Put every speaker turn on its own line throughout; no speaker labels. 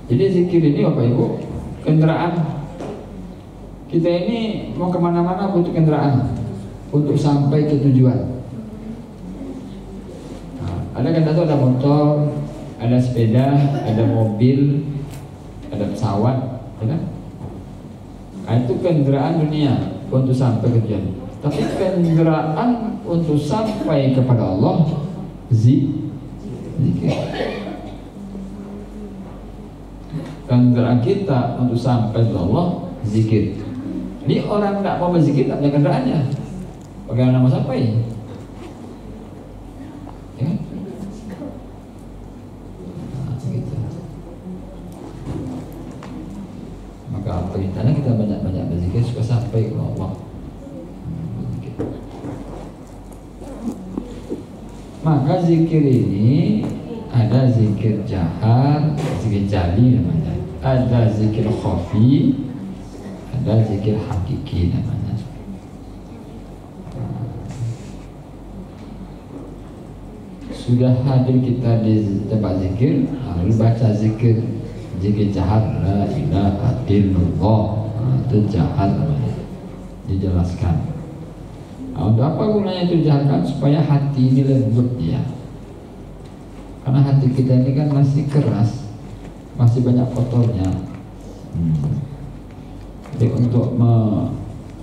Jadi zikir ini Bapak Ibu kendaraan. Kita ini mau kemana-mana butuh kendaraan untuk sampai ke tujuan. Ada kan itu ada motor, ada sepeda, ada mobil, ada pesawat, ya kan? Nah, itu kendaraan dunia untuk sampai ke tujuan. Tapi kendaraan untuk sampai kepada Allah zikir. Kendaraan kita untuk sampai ke Allah zikir. Ini orang nggak mau berzikir tak punya kendaraannya. Bagaimana mau sampai? Ya? Nah, gitu. Maka perintahnya kita banyak-banyak berzikir supaya sampai ke Allah. Maka zikir ini ada zikir jahar, zikir jali namanya. Ada zikir khafi, ada zikir hakiki namanya. Sudah hadir kita di tempat zikir, lalu baca zikir jahar, la ilaha illallah. Itu jahar namanya. Dijelaskan. Untuk apa gunanya itu dijaharkan? Supaya hati ini lembut ya. Karena hati kita ini kan masih keras, masih banyak kotornya. Jadi untuk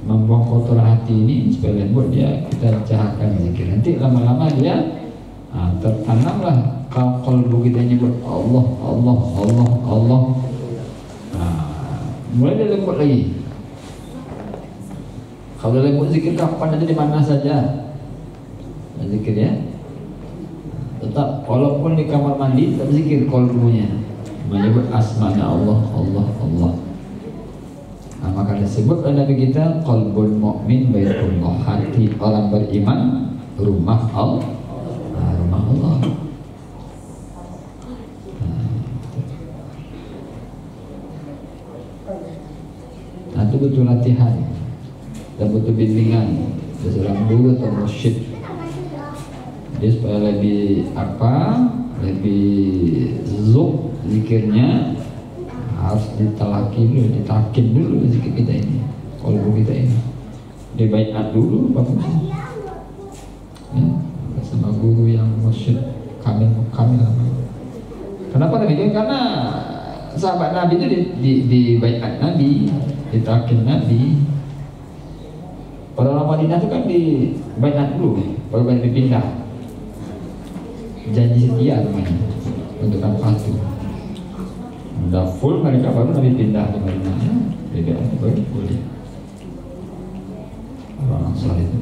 membuang kotor hati ini supaya lembut dia, kita jaharkan zikir. Nanti lama-lama dia tertanamlah kalbu kita nyebut Allah, Allah, Allah, Allah. Mulai dia lembut lagi. Kalau lembut zikir kapan aja di mana saja zikir ya. Tetap walaupun di kamar mandi tetap zikir kalbunya menyebut asmanya Allah, Allah, Allah. Nah, maka disebut oleh Nabi kita qalbul mu'min baitullah, hati orang beriman rumah Allah. Rumah Allah. Nah, itu butuh latihan dan butuh bimbingan dari seorang guru atau mursyid. Jadi supaya lebih lebih zuk zikirnya harus ditalaki dulu, ditakin dulu zikir kita ini, kalbu kita ini, dibaiat dulu bagusnya. Ya, sama guru yang mursyid kamil. Kenapa demikian? Karena sahabat Nabi itu di baiat Nabi, ditakin Nabi. Orang Madinah itu kan di baiat dulu, baru dipindah. Janji setia namanya, untuk patuh. Udah full mereka baru Nabi pindah di Madinah. Beda baru boleh. Orang Ansar itu.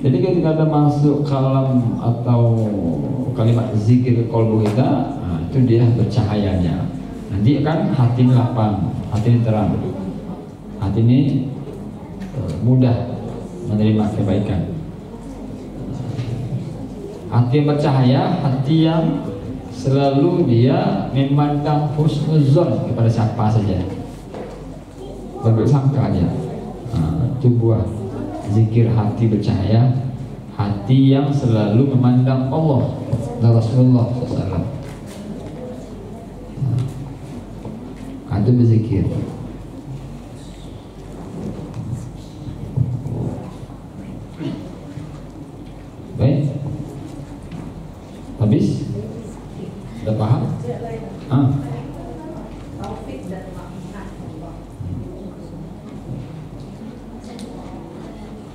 Jadi ketika kita masuk kalam atau kalimat zikir kalbu kita, itu dia bercahayanya. Nanti kan hati ini lapang, hati ini terang, hati ini mudah menerima kebaikan. Hati yang bercahaya, hati yang selalu dia memandang husnuzon kepada siapa saja, berbaik sangka dia. Itu buah zikir hati bercahaya, hati yang selalu memandang Allah dan Rasulullah SAW. Itu berzikir. Baik, habis? Sudah paham?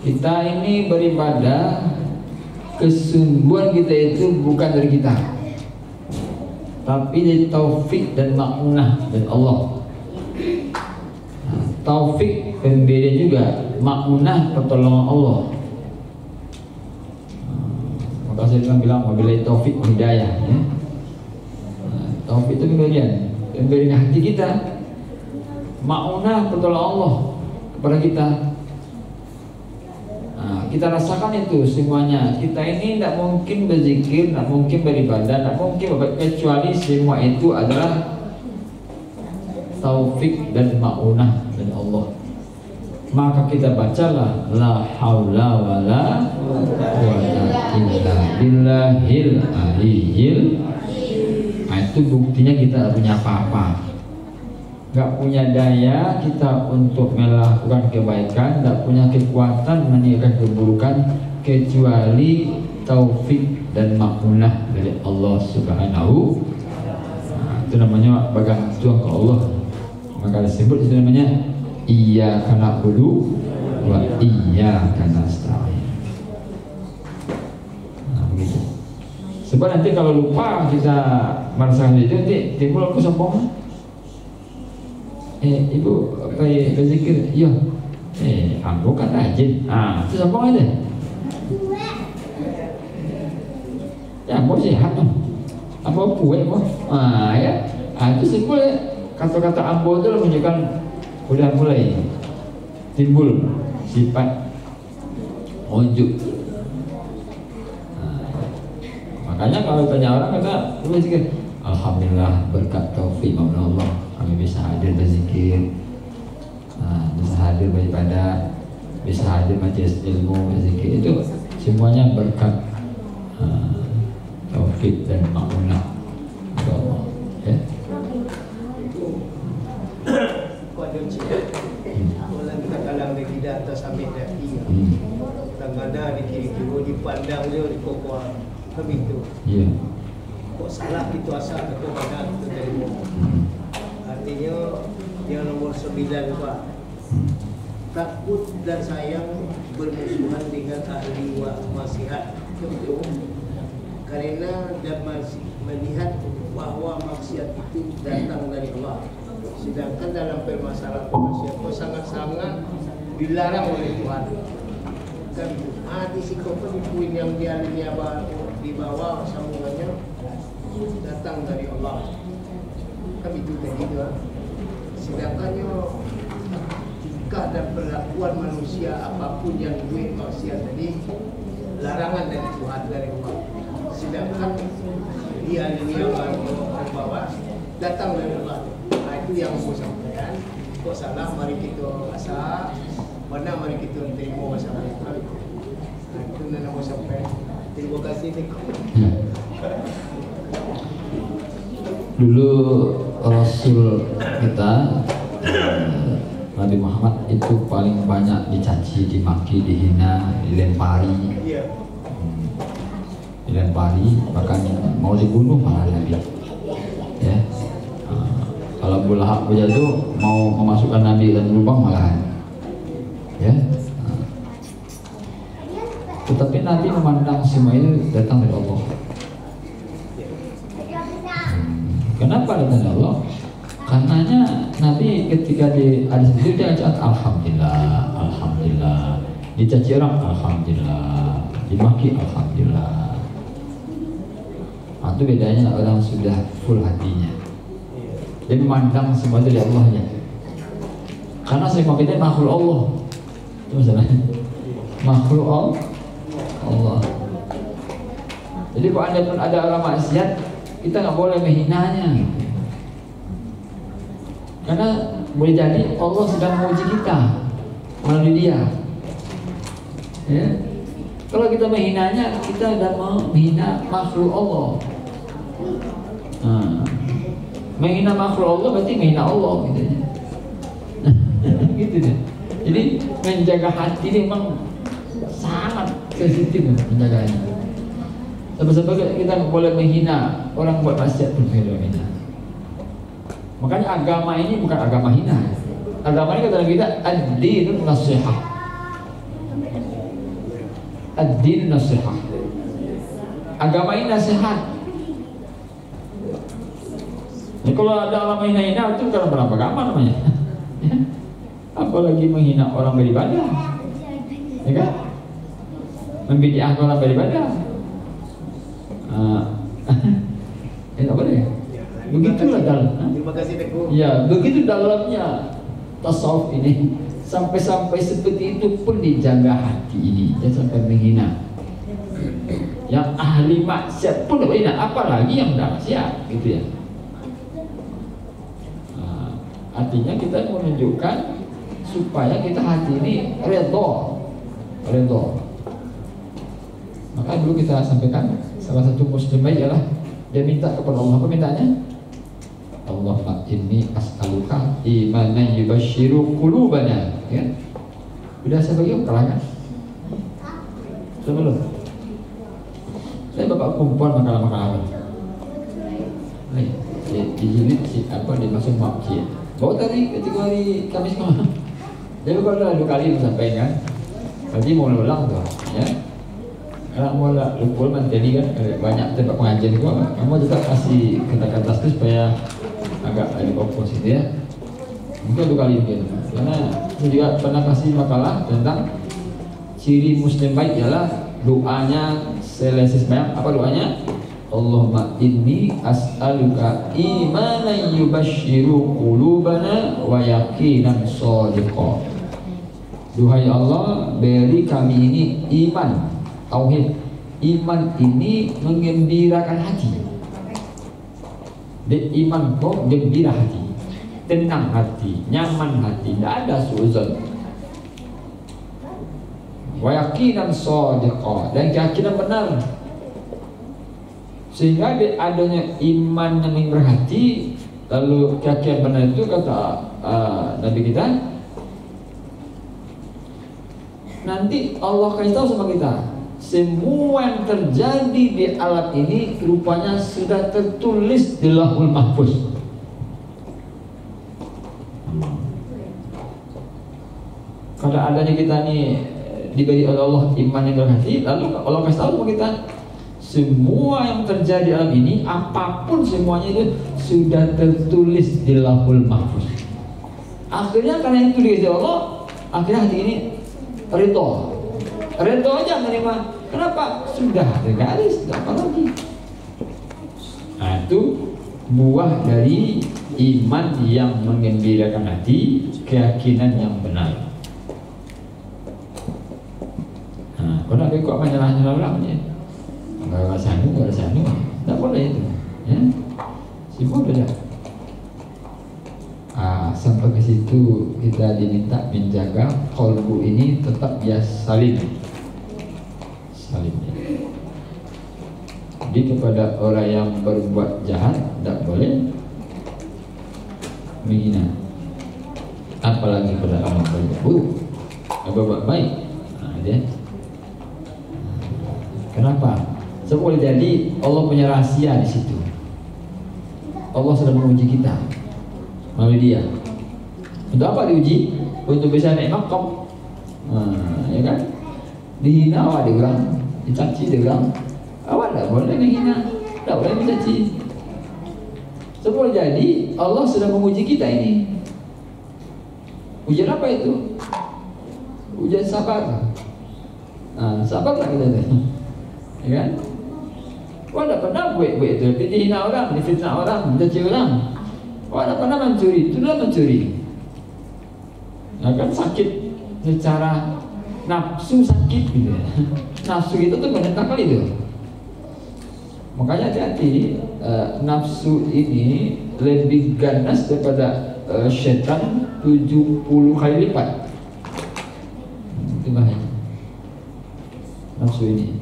Kita ini beribadah, kesungguhan kita itu bukan dari kita, tapi dari taufik dan makmunah dari Allah. Taufik pembeda juga, makmunah pertolongan Allah. Maka saya bilang wabillahi taufik hidayah ya. Taufik itu pemberian hati kita, makmunah pertolongan Allah kepada kita. Kita rasakan itu semuanya. Kita ini tidak mungkin berzikir, tidak mungkin beribadah, tidak mungkin kecuali semua itu adalah taufik dan ma'unah dari Allah. Maka kita bacalah la haula wala quwwata illa billahil aliyyil. itu buktinya kita tidak punya apa-apa, nggak punya daya kita untuk melakukan kebaikan, nggak punya kekuatan meninggalkan keburukan kecuali taufik dan makmunah dari Allah Subhanahu. Itu namanya bergantung ke Allah. Maka disebut itu namanya iyyaka na'budu wa iyyaka nasta'in. Nah, begitu. Sebab nanti kalau lupa kita merasakan itu, nanti timbul kesombongan. Ibu apa berzikir? Iya. Ambo kan rajin. Itu sombong aja. Ya, ambo sehat dong. Ambo kue kok. Ya. Itu simpel ya. Kata-kata ambo itu menunjukkan udah mulai timbul sifat ujub. Makanya kalau tanya orang kata berzikir, alhamdulillah berkat taufik Allah kami bisa hadir berzikir, bisa hadir beribadah, bisa hadir majelis ilmu berzikir. Itu semuanya berkat taufik dan makmunah Allah. Ya.
Orang kita kalang dia tidak atas sampai dati. Tangada di kiri-kiri dipandang dia di kokwa. Begitu.
Iya.
Kok salah gitu asal atau pada itu dari artinya yang nomor 9 Pak. Takut dan sayang bermusuhan dengan ahli maksiat. Begitu. Karena dan masih melihat bahwa maksiat itu datang dari Allah. Sedangkan dalam permasalahan maksiat itu sangat-sangat dilarang oleh Tuhan. Kan di psikopat di poin yang di bawah sambungannya datang dari Allah. Kan itu tadi tu. Sedangkannya tingkah dan perlakuan manusia apapun yang buat maksiat tadi larangan dari Tuhan dari Allah. Sedangkan dia bawah datang dari Allah. Itu yang aku sampaikan. Kok salah mari kita rasa, mana mari kita terima masalah itu. Itu yang aku sampaikan. Terima kasih Niko.
Dulu Rasul kita Nabi Muhammad itu paling banyak dicaci, dimaki, dihina, dilempari.
Iya.
Dilempari, bahkan mau dibunuh malah Nabi. Ya. Kalau Abu Lahab itu mau memasukkan Nabi dalam lubang malahan. Ya. Tetapi Nabi memandang semua itu datang dari Allah. Kenapa datang dari Allah? Karenanya Nabi ketika di hadis itu dia ajak alhamdulillah, alhamdulillah. Dicaci orang alhamdulillah, dimaki alhamdulillah. Itu bedanya orang sudah full hatinya. Dia memandang semua itu dari Allahnya. Karena semua kita makhluk Allah. Itu masalahnya. Makhluk Allah. Jadi kalau anda pun ada orang maksiat, kita nggak boleh menghinanya. Karena boleh jadi Allah sedang menguji kita melalui dia. Ya. Kalau kita menghinanya, kita sudah menghina makhluk Allah. Menghina makhluk Allah berarti menghina Allah gitu. Gitu deh. Jadi menjaga hati ini memang sangat sensitif menjaganya. Sebab kita nggak boleh menghina orang buat maksiat pun menghina. Makanya agama ini bukan agama hina. Agama ini kata kita ad-dinun nasihah. Ad-din nasihah. Agama ini nasihat. Jadi kalau ada orang menghina-hina itu bukan beragama namanya. Apalagi menghina orang beribadah, ya kan? Membidiahkan orang beribadah. Enggak boleh. Begitulah dalam.
Terima kasih Teguh.
Ya, begitu dalamnya tasawuf ini. Sampai-sampai seperti itu pun dijaga hati ini, jangan sampai menghina. Yang ahli maksiat pun tidak menghina, apalagi yang tidak maksiat, gitu ya. Artinya kita menunjukkan supaya kita hati ini redha.
Maka dulu kita sampaikan salah satu muslim baik ialah
Dia minta kepada Allah, apa mintanya? Allahumma inni as'aluka imanan yubashiru qulubana. Ya. Udah saya bagi kalangan. Sebelum saya bapak kumpulan makalah-makalah. Dijilid apa dimasuk masjid. Bawa tadi ketika hari Kamis kemarin. Jadi kalau ada 2 kali sampaikan, berarti mau ulang tuh, ya. Kalau mau lupa materi kan banyak tempat pengajian gua, kamu juga kasih kata-kata itu supaya agak ada fokus gitu ya. Mungkin 2 kali mungkin, karena saya juga pernah kasih makalah tentang ciri muslim baik ialah doanya selesis banyak. Apa doanya? Allahumma inni as'aluka imanan yubashiru qulubana wa yaqinan shadiqa. Duhai Allah, beri kami ini iman, tauhid. Iman ini menggembirakan hati. Dan iman kok gembira hati, tenang hati, nyaman hati, tidak ada suuzon. Wa yaqinan shadiqa, dan keyakinan benar. Sehingga adanya iman yang berhati, lalu keyakinan benar itu kata Nabi kita, nanti Allah kasih tahu sama kita, semua yang terjadi di alam ini rupanya sudah tertulis di Lauhul Mahfuz. Kalau adanya kita nih diberi oleh Allah iman yang berhati, lalu Allah kasih tahu sama kita, semua yang terjadi alam ini, apapun semuanya itu sudah tertulis di Lauhul Mahfuz. Akhirnya karena itu dikasih Allah, akhirnya hati ini ridho aja menerima. Kenapa? Sudah tergaris, tidak apa lagi. Nah, itu buah dari iman yang menggembirakan hati, keyakinan yang benar. Nah, kalau kok menyalah-nyalah orang ya, nggak ada sanu, tidak boleh itu, ya. Semua beda. Sampai ke situ kita diminta menjaga qalbu ini tetap ya salim. Jadi kepada orang yang berbuat jahat tidak boleh menghina, apalagi pada orang berbuat buruk, berbuat baik. Nah, dia. Kenapa? Sebab jadi Allah punya rahasia di situ. Allah sedang menguji kita melalui dia. Untuk apa diuji? Untuk bisa naik makom. Ya kan? Dihina awak dia orang, dicaci dia orang. Awak tak boleh menghina, tak boleh mencaci. Sebab jadi Allah sedang menguji kita ini. Ujian apa itu? Ujian sabar. Sabarlah kita tu. Ya kan? Kau tak pernah buat itu, dihina orang, difitnah orang, mencaci orang. Kau tak pernah mencuri, itulah mencuri. Nah, kan sakit secara nafsu, sakit gitu. Nafsu itu tuh menentang kali itu. Makanya hati-hati, nafsu ini lebih ganas daripada syaitan 70 kali lipat. Itu bahaya nafsu ini.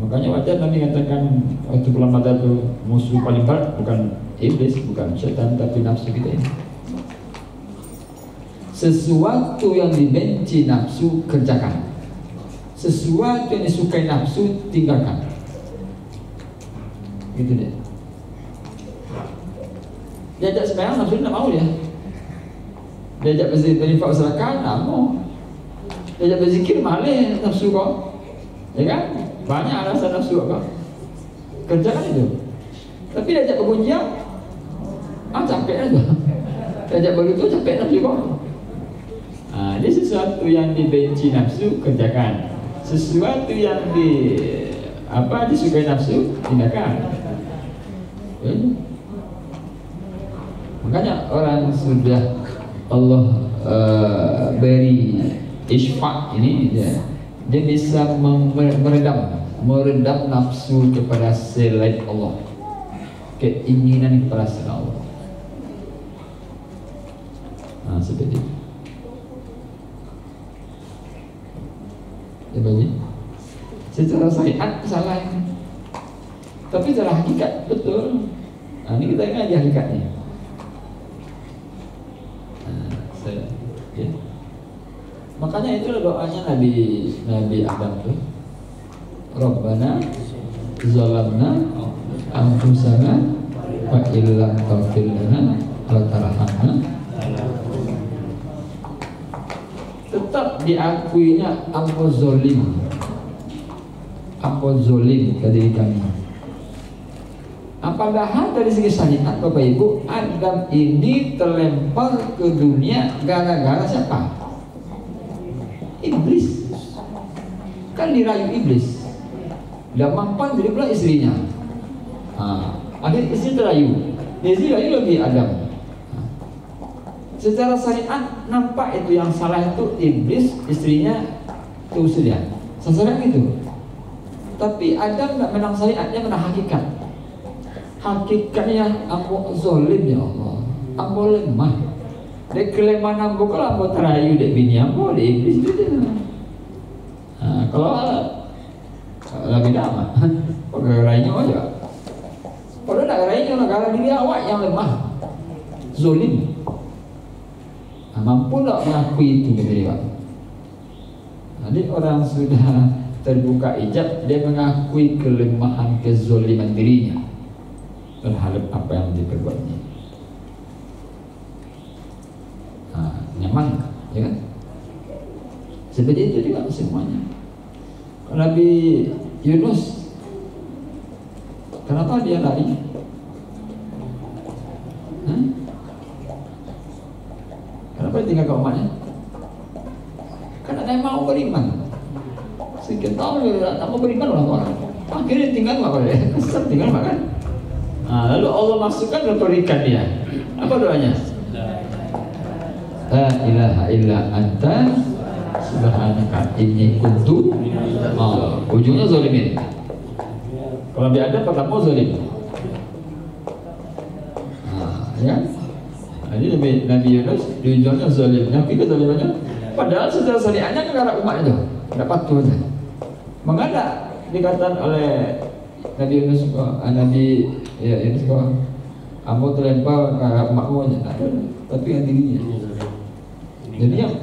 Makanya wajar Nabi katakan waktu bulan Ramadan itu musuh paling berat bukan iblis, bukan syaitan, tapi nafsu kita ini. Sesuatu yang dibenci nafsu kerjakan, sesuatu yang disukai nafsu tinggalkan. Gitu deh. Diajak sembahyang nafsu tidak mau dia. Diajak berinfak sedekah tidak mau. Diajak berzikir malah nafsu kok. Ya kan? Banyak alasan nafsu kok. Kerjakan itu. Tapi diajak kebunjian, capek aja. Diajak begitu capek nafsu kok. Ini sesuatu yang dibenci nafsu kerjakan, sesuatu yang disukai nafsu tindakan. Makanya orang sudah Allah beri isfa ini dia bisa meredam nafsu kepada selain Allah, keinginan kepada selain Allah. Seperti itu. Ya bagi secara syariat salah ini. Tapi secara hakikat betul. Nah, ini kita ngaji hakikatnya. Ya. Makanya itu doanya Nabi Adam tuh. Rabbana zalamna anfusana wa illam taghfir lana wa tarhamna. Tetap diakuinya ambo zolim ke diri kami. Padahal dari segi syariat Bapak Ibu, Adam ini terlempar ke dunia gara-gara siapa? Iblis. Kan dirayu iblis. Tidak mampan jadi pula istrinya. Akhirnya istri terayu. Istri rayu lagi Adam. Secara syariat nampak itu yang salah itu iblis, istrinya itu sudah. Sasaran gitu. Tapi Adam tidak menang syariatnya, menang hakikat. Hakikatnya ambo zolim ya Allah, ambo lemah. Dek kelemahan ambo kalau ambo terayu dek bini ambo dek iblis itu dia. Kalau lebih lama, pergarainya aja. Kalau nak garainya negara diri awak yang lemah, zolim. Mampu tak mengakui itu betul Pak? Jadi orang sudah terbuka ijab, dia mengakui kelemahan kezoliman dirinya terhadap apa yang diperbuatnya. Nyaman, ya kan? Seperti itu juga semuanya. Nabi Yunus, kenapa dia lari? Kenapa dia tinggal ke umatnya? Karena dia mau beriman. Sedikit tahu dia tak mau beriman orang-orang. Akhirnya tinggal apa dia? Kesel tinggal makan. Lalu Allah masukkan ke perikan dia. Apa doanya? La ilaha illa anta subhanaka inni kuntu. Ujungnya zalimin. Kalau dia ada pertama zalim. Ya. Jadi Nabi Yunus di ujungnya zalim. Yang ketiga zalimannya. Padahal secara syariatnya negara umat itu tidak patuh. Mengada dikatakan oleh Nabi Yunus, Nabi Yunus kok kamu terlempar ke makmu, tapi yang dirinya. Jadi yang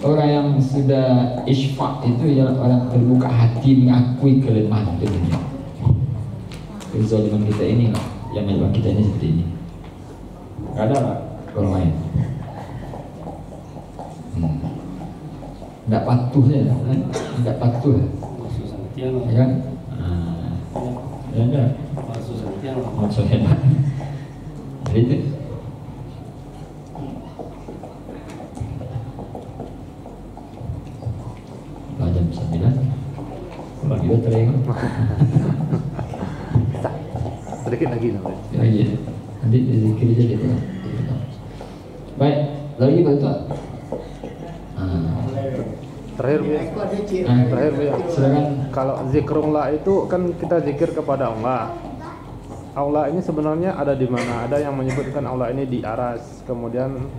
orang yang sudah isfaq itu ialah orang terbuka hati mengakui kelemahan dirinya. Kezaliman kita ini lah yang menyebabkan kita ini seperti ini. Gak ada lah orang lain. Tidak patuh ya, tidak patuh. Ya kan? Ya enggak? Maksud hebat. Jadi itu. Jam 9. Kalau kita teringat.
Sedikit lagi namanya.
Ya iya. Nanti dizikir aja gitu. Baik, lagi bantu.
Terakhir ya.
Silakan.
Kalau zikrullah itu kan kita zikir kepada Allah. Allah ini sebenarnya ada di mana? Ada yang menyebutkan Allah ini di aras. Kemudian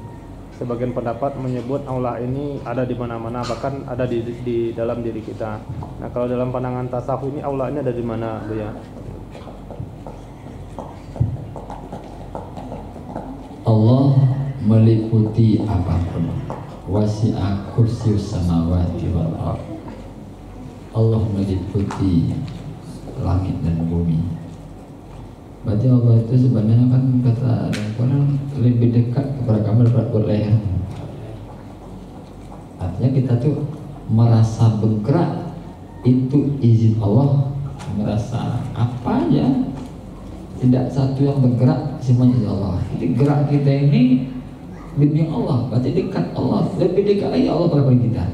sebagian pendapat menyebut Allah ini ada di mana-mana, bahkan ada di dalam diri kita. Nah, kalau dalam pandangan tasawuf ini Allah ini ada di mana, Bu ya?
Allah meliputi apapun. Wasi'a kursius samawati wal ardh. Allah meliputi langit dan bumi. Berarti Allah itu sebenarnya kan kata Al-Quran lebih dekat kepada kamu daripada leher. Artinya kita tuh merasa bergerak itu izin Allah, merasa apa aja tidak satu yang bergerak semuanya izin Allah. Jadi gerak kita ini bimbing Allah, berarti dekat Allah, lebih dekat lagi Allah pada kita.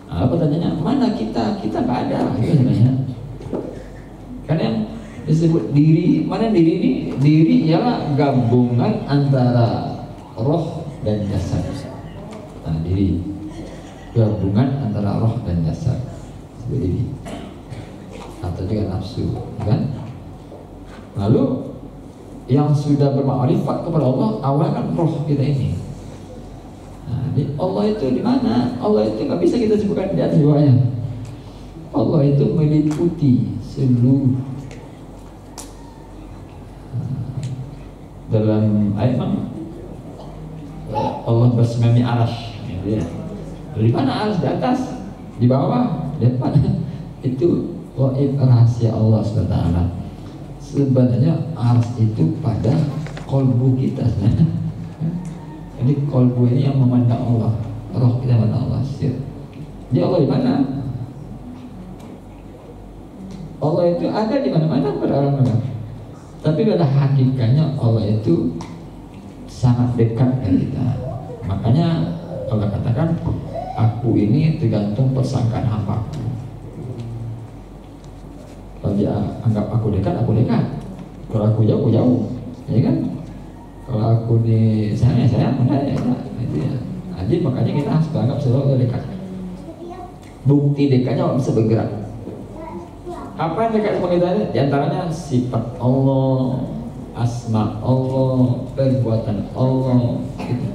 Apa tanyanya? Mana kita? Kita nggak ada, itu sebenarnya. Karena yang disebut diri, mana diri ini? Diri ialah gabungan antara roh dan jasad. Nah, diri gabungan antara roh dan jasad, disebut diri. Atau juga nafsu, kan? Lalu yang sudah bermakrifat kepada Allah awalnya kan roh kita ini. Nah, Allah itu di mana? Allah itu nggak bisa kita sebutkan di atas bawahnya. Allah itu meliputi seluruh dalam ayat mana? Allah bersemami arsy, gitu ya. Di mana arsy? Di atas, di bawah, di depan. Itu gaib rahasia Allah SWT. Sebenarnya arsy itu pada kolbu kita sebenarnya. Jadi kolbu ini yang memandang Allah, roh kita memandang Allah. Jadi Allah di mana? Allah itu ada di mana-mana pada alam. Tapi pada hakikatnya Allah itu sangat dekat dengan kita. Makanya Allah katakan, aku ini tergantung persangkaan hambaku. Kalau dia anggap aku dekat, aku dekat. Kalau aku jauh, aku jauh, ya kan? Kalau aku di sayang, mana ya? Itu ya. Jadi makanya kita harus anggap selalu dekat. Bukti dekatnya Allah bisa bergerak. Apa yang dekat sama kita? Di antaranya sifat Allah, asma Allah, perbuatan Allah. Gitu.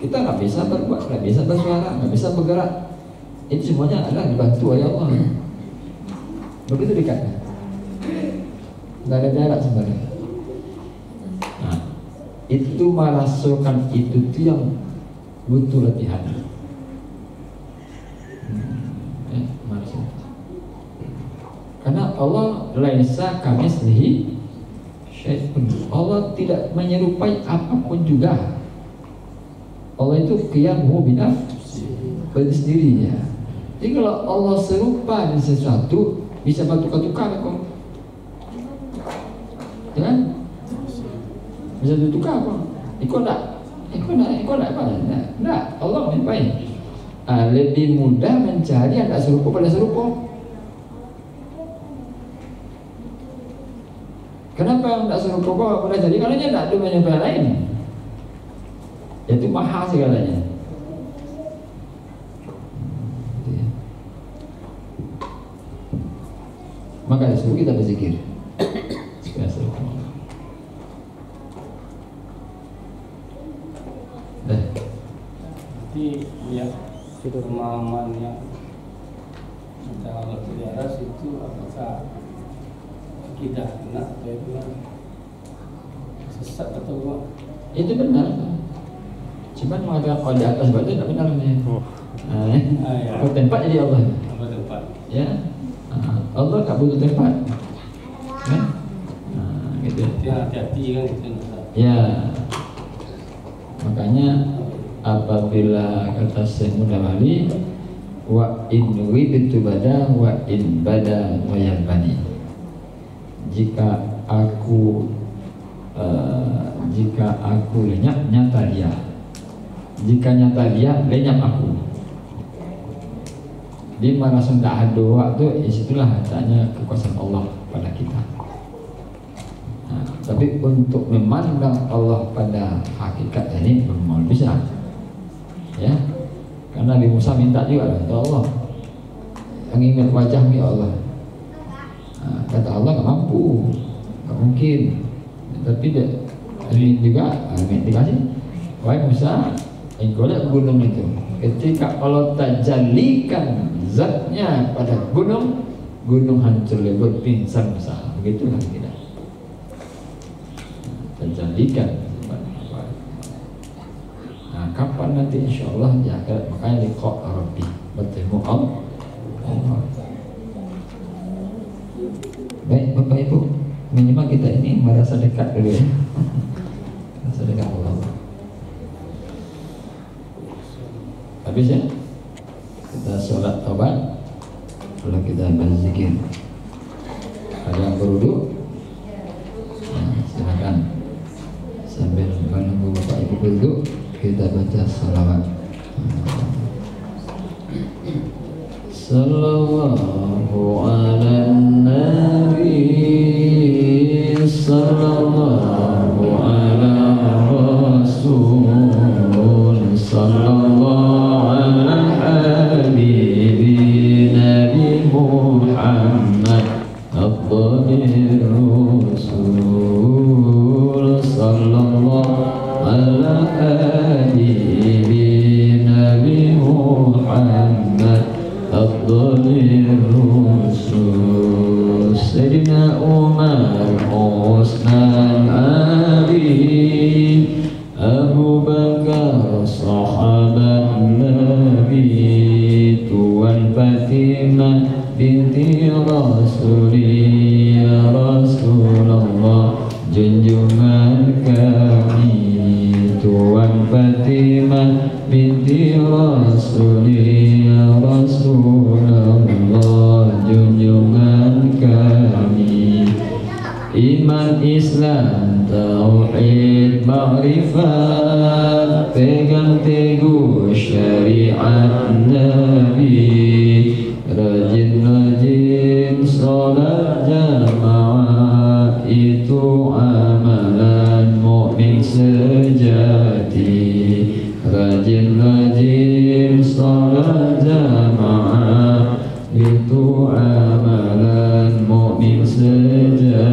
Kita nggak bisa berbuat, nggak bisa bersuara, nggak bisa bergerak. Itu semuanya adalah dibantu oleh Allah. Begitu dekatnya. Nggak ada jarak sebenarnya. Nah, itu merasukan itu tuh yang butuh latihan. Karena Allah laisa kamitslihi syai'un. Allah tidak menyerupai apapun juga. Allah itu qiyamuhu binafsihi, berdirinya. Jadi kalau Allah serupa dengan sesuatu, bisa bertukar-tukar kok. Ya? Bisa bertukar kok. Ikut enggak apa? Enggak, Allah menyerupai. Lebih mudah mencari yang tak serupa pada serupa. Kenapa yang tak serupa kok boleh jadi? Karena dia tak ada menyerupai lain. Itu mahal segalanya. Maka disuruh kita berzikir supaya serupa. Dah.
Jadi ya pemahaman yang tentang Allah di atas itu apakah akidah benar atau benar sesat atau enggak?
Itu benar. Cuman mengatakan kalau di atas berarti tidak benar nih. Kalau tempat jadi Allah.
Apa tempat?
Ya. Allah tak butuh tempat. Kan? Gitu.
Hati-hati kan itu.
Ya. Makanya apabila kata Syekh Mudawali, wa in wibitu bada wa in bada wa yabani. Jika aku lenyap, nyata dia. Jika nyata dia, lenyap aku. Di mana sudah ada waktu, disitulah hatanya kekuasaan Allah pada kita. Nah, tapi untuk memandang Allah pada hakikat ini belum bisa. Ya, karena Nabi Musa minta juga, ya Allah, yang ingat wajahmu ya Allah. Nah, kata Allah nggak mampu, nggak mungkin. Tapi dia ingin juga, dikasih. Wahai Musa, engkau lihat gunung itu. Ketika Allah tajallikan zatnya pada gunung, gunung hancur lebur, pingsan Musa. Begitulah kita. Tajallikan. Nah, kapan nanti insya Allah ya, makanya liqa Rabbi, bertemu Allah. Baik Bapak Ibu, minimal kita ini merasa dekat dulu ya. Merasa dekat Allah. Habis ya, kita sholat taubat, lalu kita berzikir. Ada yang berwudu, nah, silakan sambil menunggu Bapak Ibu berwudu, kita baca salawat. Sallallahu ala nabi, sallallahu ala rasul, sallallahu ala habibi nabi Muhammad afdalir rasul, sallallahu ala habibi nabi Muhammad afdalir rasul. Sayyidina Umar Usman Iman Islam tauhid ma'rifat, pegang teguh syariat Nabi, rajin-rajin sholat jamaah, itu amalan mukmin sejati. Rajin-rajin sholat jamaah, itu amalan mukmin sejati.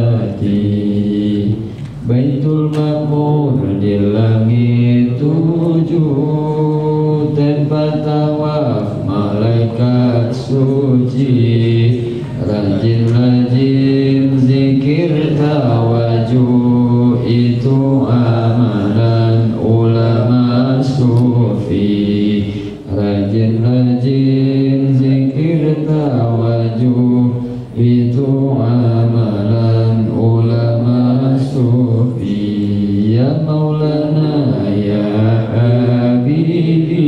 Baitul Ma'mur di langit 7, tempat tawaf malaikat suci. Rajin-rajin zikir tawajuh, itu amalan ulama sufi. Rajin-rajin zikir tawajuh, itu amalan ulama sufi. Ya Maulana ya Habibi,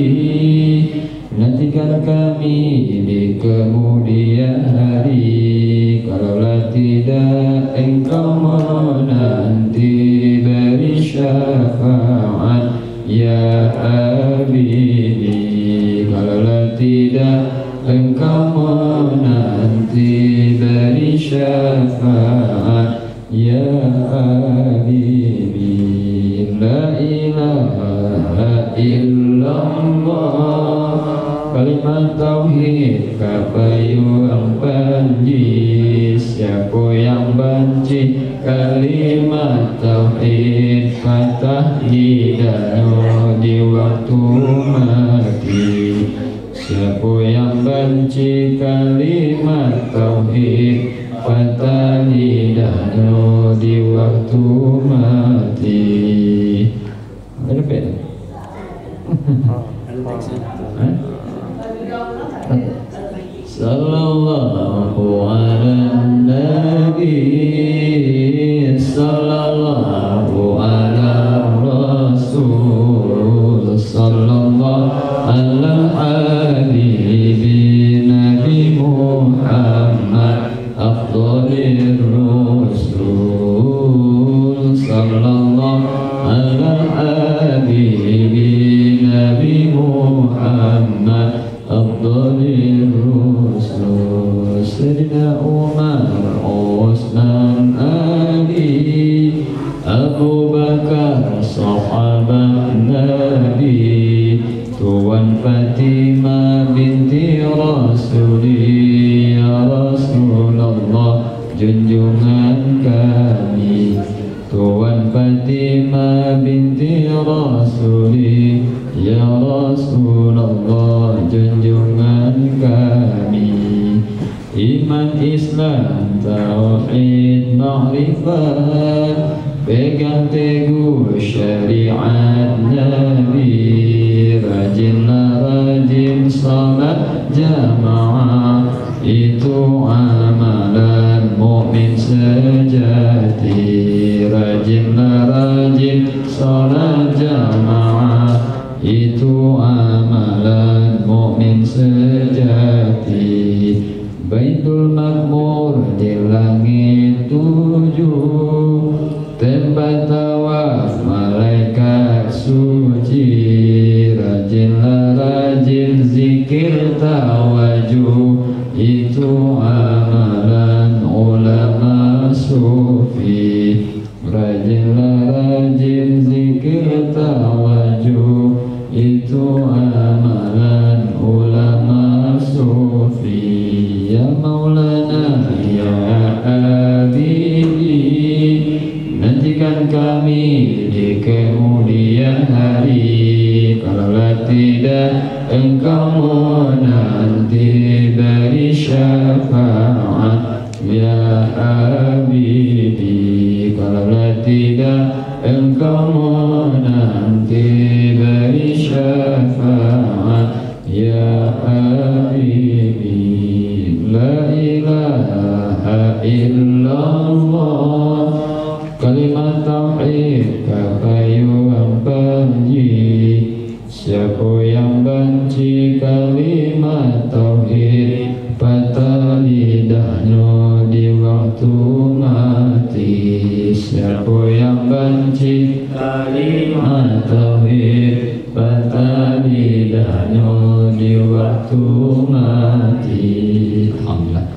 nantikan kami di kemudian hari. Kalaulah tidak engkau menanti beri syafaat ya Habibi. Kalaulah tidak engkau menanti beri syafaat ya Habibi. La ilaha illallah, kalimat tauhid kapayuang panji. Siapa yang benci kalimat tauhid, patah lidahnya di waktu mati. Siapa yang benci kalimat tauhid, patah lidahnya di waktu mati. Ada beda? Sallallahu ala nabi, sallallahu ala rasul, sallallahu ala habibi Nabi Muhammad afdalir rusul. Sallallahu ala habibi Nabi Muhammad afdalir rusul. Sayyidina Umar, Utsman, Ali, Abu Bakar, sahabat Nabi, Tuan Fatimah binti Rasuli, ya Rasulullah junjungan kami. Tuan Fatimah binti Rasuli, ya Rasulullah junjungan kami. Iman Islam tauhid ma'rifat, pegang teguh syariat Nabi. Rajinlah rajin salat jamaah, itu amalan mukmin sejati. Rajinlah rajin salat jamaah, itu amalan mukmin sejati. Baitul Ma'mur di langit 7, tempat tawaf malaikat suci. Rajinlah rajin zikir tawajuh, itu amalan ulama sufi. Rajinlah rajin zikir tawajuh, itu amalan ulama sufi. Ya Maulana ya Habibi, nantikan kami di kemudian hari. Kalaulah tidak engkau menanti beri syafaat ya Habibi. Kalaulah tidak engkau menanti beri syafaat ya Habibi. La ilaha illallah, kalimat tauhid kapayuang panji. Siapa yang benci kalimat tauhid, patah lidahnya di waktu mati. siapa yang benci kalimat tauhid, petani danau di waktu mati. Alhamdulillah.